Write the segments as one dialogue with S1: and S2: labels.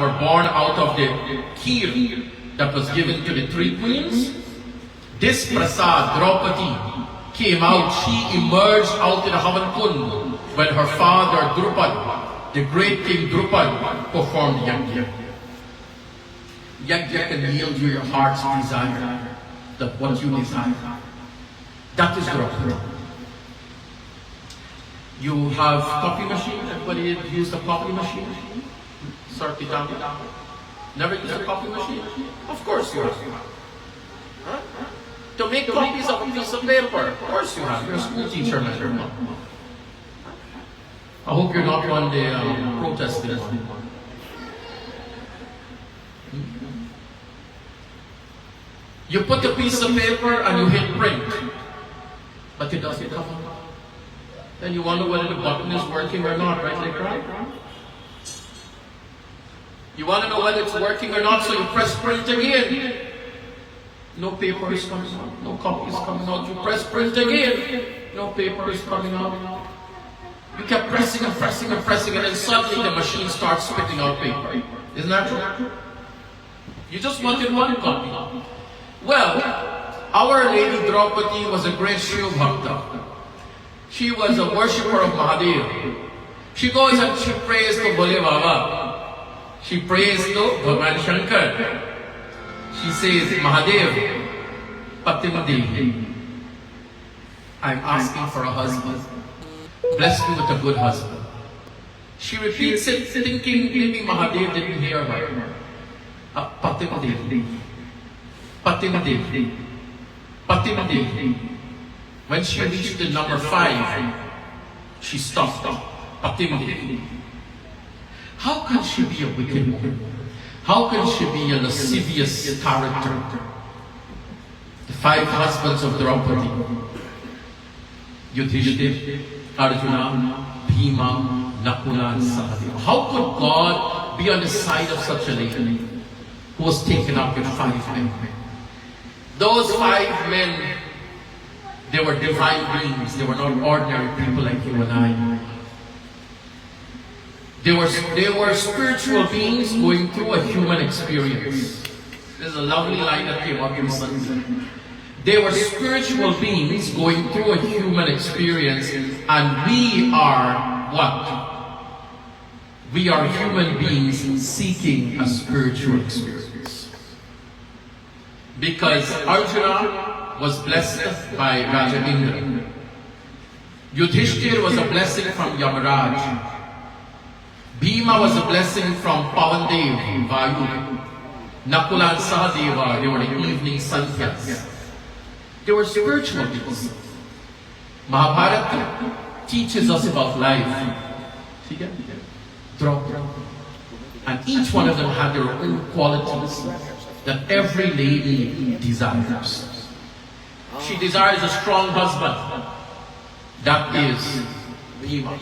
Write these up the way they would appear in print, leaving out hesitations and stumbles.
S1: were born out of the kheer that was given to the three queens. This Prasad, Draupadi, came out, she emerged out in the Havan Kund when her father Drupad, the great king Drupad, performed Yajna. Yajna can yield you your heart's desire, that what you desire. That is Draupadi. You have copy machine? Everybody use the copy machine? Sir Pitami? Never use a copy machine? Of course you have. Huh? To make copies of a piece of paper, of course you have. You're a school teacher, man. I hope you're not one day protesting. You put a piece of paper and you hit print, but it doesn't come out. Then you wonder whether the button is working or not, right, like that? You want to know whether it's working or not, so you press print again. No paper is coming out, no copy is coming out. You press print again, no paper is coming out. You kept pressing and pressing and pressing, and then suddenly the machine starts spitting out paper. Isn't that true? You just wanted one copy. Well, Our Lady Draupadi was a great Shiva Bhakta. She was a worshipper of Mahadev. She goes and she prays to Bole Baba. She prays to Bhagavan Shankar. She says, Mahadev, Patim Devi, I'm asking for a husband. Bless me with a good husband. She repeats it, thinking maybe Mahadev didn't hear her. Patim Devi, Patim Devi, Patim Devi. When she reached the number 5, she stopped. Patim Devi. How can she be a wicked woman? How can she be a lascivious character? The 5 husbands of Draupadi: Yudhishthir, Arjuna, Bhima, Nakula, and Sahadeva. How could God be on the side of such a lady who was taken up with 5 men? Those 5 men, they were divine beings. They were not ordinary people like you and I. They were spiritual beings going through a human experience. There's a lovely line that came up in Sunday. They were spiritual beings going through a human experience, and we are what? We are human beings seeking a spiritual experience. Because Arjuna was blessed by Raja Indra. Yudhishthir was a blessing from Yamaraj. Bhima was a blessing from Pavandev, Vayu. Nakula and Sahadeva, they were the evening Santhyas. They were spiritual beings. Mahabharata teaches us about life. And each one of them had their own qualities that every lady desires. She desires a strong husband. That is Bhima.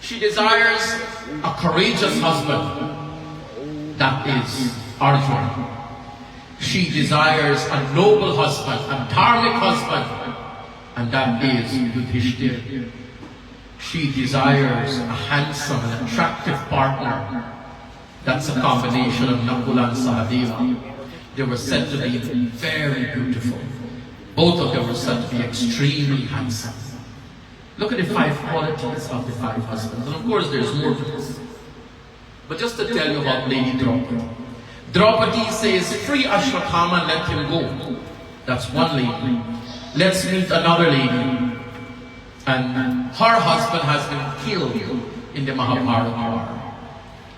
S1: She desires a courageous husband. That is Arjuna. She desires a noble husband, a dharmic husband, and that is Yudhishthir. She desires a handsome and attractive partner. That's a combination of Nakula and Sahadeva. They were said to be very beautiful. Both of them were said to be extremely handsome. Look at the 5 qualities of the 5 husbands. And of course there's more to this. But just to tell you about Lady Draupadi. Draupadi says, free Ashwatthama, let him go. That's one lady. Let's meet another lady. And her husband has been killed in the Mahabharata war.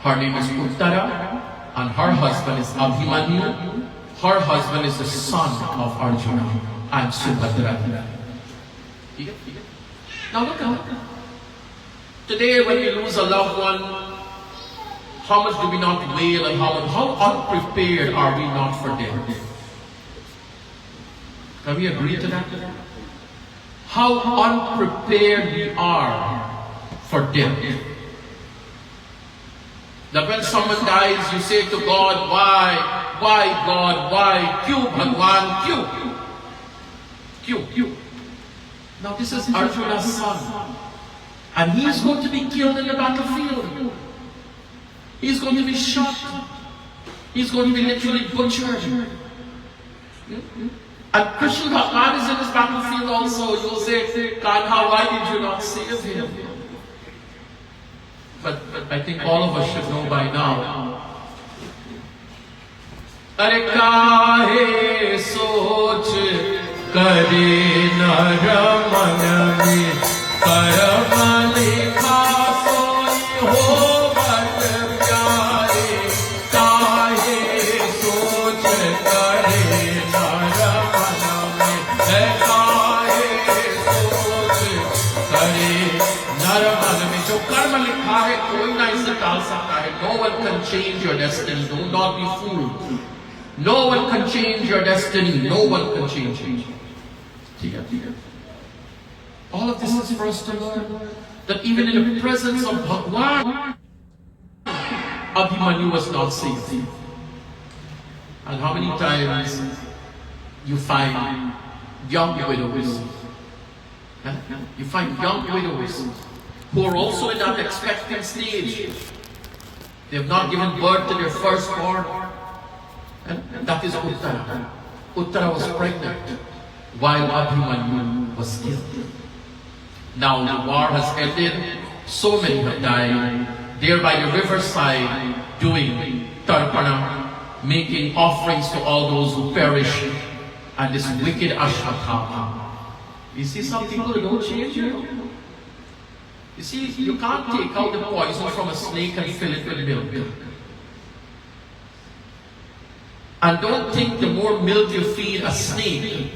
S1: Her name is Uttara, and her husband is Abhimanyu. Her husband is the son of Arjuna and Subhadra. Now look out. Today when we lose a loved one, how much do we not wail and how unprepared are we not for death? Can we agree to that? How unprepared we are for death. That when someone dies, you say to God, why God, why? Kyun Bhagwan, kyun? Now this is Arjuna's son. And he is going to be killed in the battlefield. He's going to be shot. He's going to be literally butchered. And Krishna Bhagwan is in his battlefield also. You'll say, Kanha, why did you not save him? But I think all of us should know by now. Are kahe soch kare nar man mein karam likha soi ho bat pyare kahe soch kare nar man mein kahe soch kare nar man mein jo karma likha hai koi na isse taal sakta hai. No one can change your destiny. Do not be fooled. No one can change your destiny. No one can change it. All of this is for us to learn that even in the presence of Bhagwan, Abhimanyu was not safe. And how many times you find young widows? You find young widows who are also in that expecting stage. They have not given birth to their firstborn. And that is Uttara. Uttara was pregnant while Abhimanyu was killed. Now the war has ended. So many have died. There by the riverside doing tarpana, making offerings to all those who perish. And this wicked Ashwatthama. You see some people who don't change you. You see, you can't take out the poison from a snake and fill it with milk. And don't think the more milk you feed a snake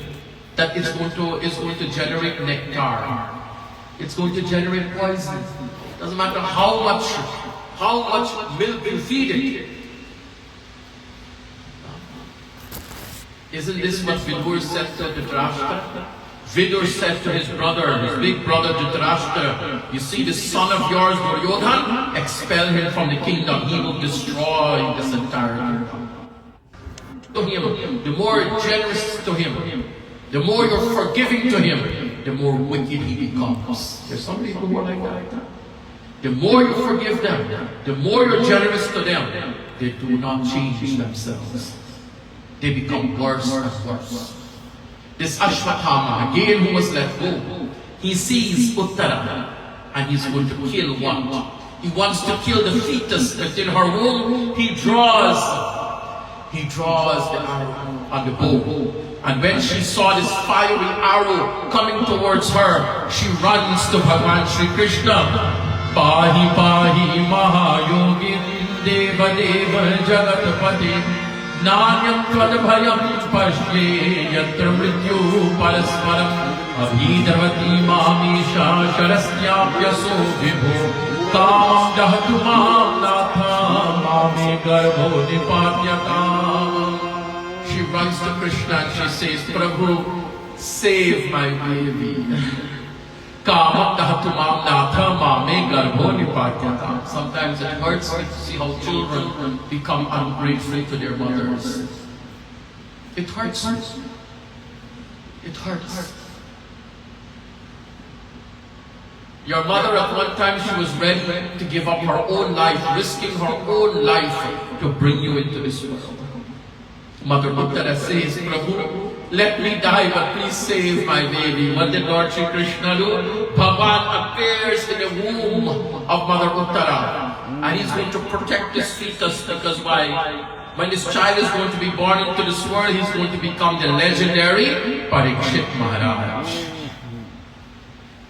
S1: that is going to generate nectar. It's going to generate poison. Doesn't matter how much milk you feed it. Isn't this what Vidur said to Dhritarashtra? Vidur said to his brother, his big brother Dhritarashtra, you see this son of yours, Duryodhan, expel him from the kingdom. He will destroy this entire kingdom. To him, the more generous to him, the more you're forgiving to him, the more wicked he becomes. There's some people who are like that. The more you forgive them, the more you're generous to them, they do not change themselves. They become worse and worse. This Ashwatthama, again who was let go, he sees Uttara and he's going to kill what? He wants to kill the fetus within her womb. He draws the arrow on the bow. And when she saw this fiery arrow coming towards her, she runs to Bhagavan Shri Krishna. Pahi pahi mahayogin deva deva jagatpati nanyam tvad pashye yatra mrityu parasparam abhidravati mamisha sharasyapyaso vibho Kam dahatu mam natha mame garbho nipatyatam. She runs to Krishna and she says, Prabhu, save my baby. Kam dahatu mam natha mame garbho nipatyatam. Sometimes it hurts to see how children become ungrateful to their mothers. It hurts. It hurts. Your mother at one time, she was ready to give up her own life, risking her own life to bring you into this world. Mother Uttara says, Prabhu, let me die, but please save my baby. What did Lord Shri Krishna do? Bhagavan appears in the womb of Mother Uttara, and he's going to protect this fetus, because why? When this child is going to be born into this world, he's going to become the legendary Parikshit Maharaj.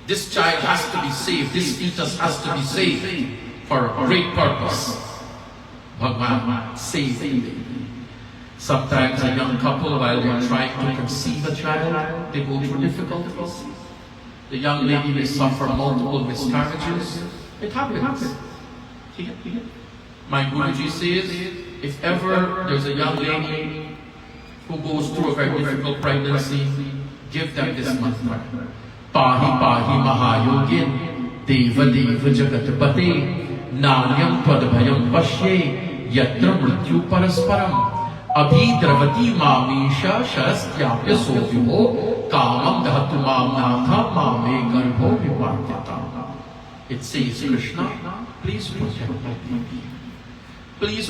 S1: This child has to be saved. This fetus has to be saved for a great purpose. Bhagavan, save the baby. Sometimes a young couple, while they're trying to conceive a child, they go through difficulties. The young lady may suffer multiple miscarriages. It happens. My Guruji says, if ever there's a young lady who goes through a very difficult pregnancy, give them this mantra. Pahi pahi mahayogin deva deva jagatpate nanyam tvad pashye yatra mrityu parasparam abhidravati mamisha sharastyapya sovyo kamam dahatu mam natha mame garbho vipartyatam. It says, Krishna, please protect my baby. pleased with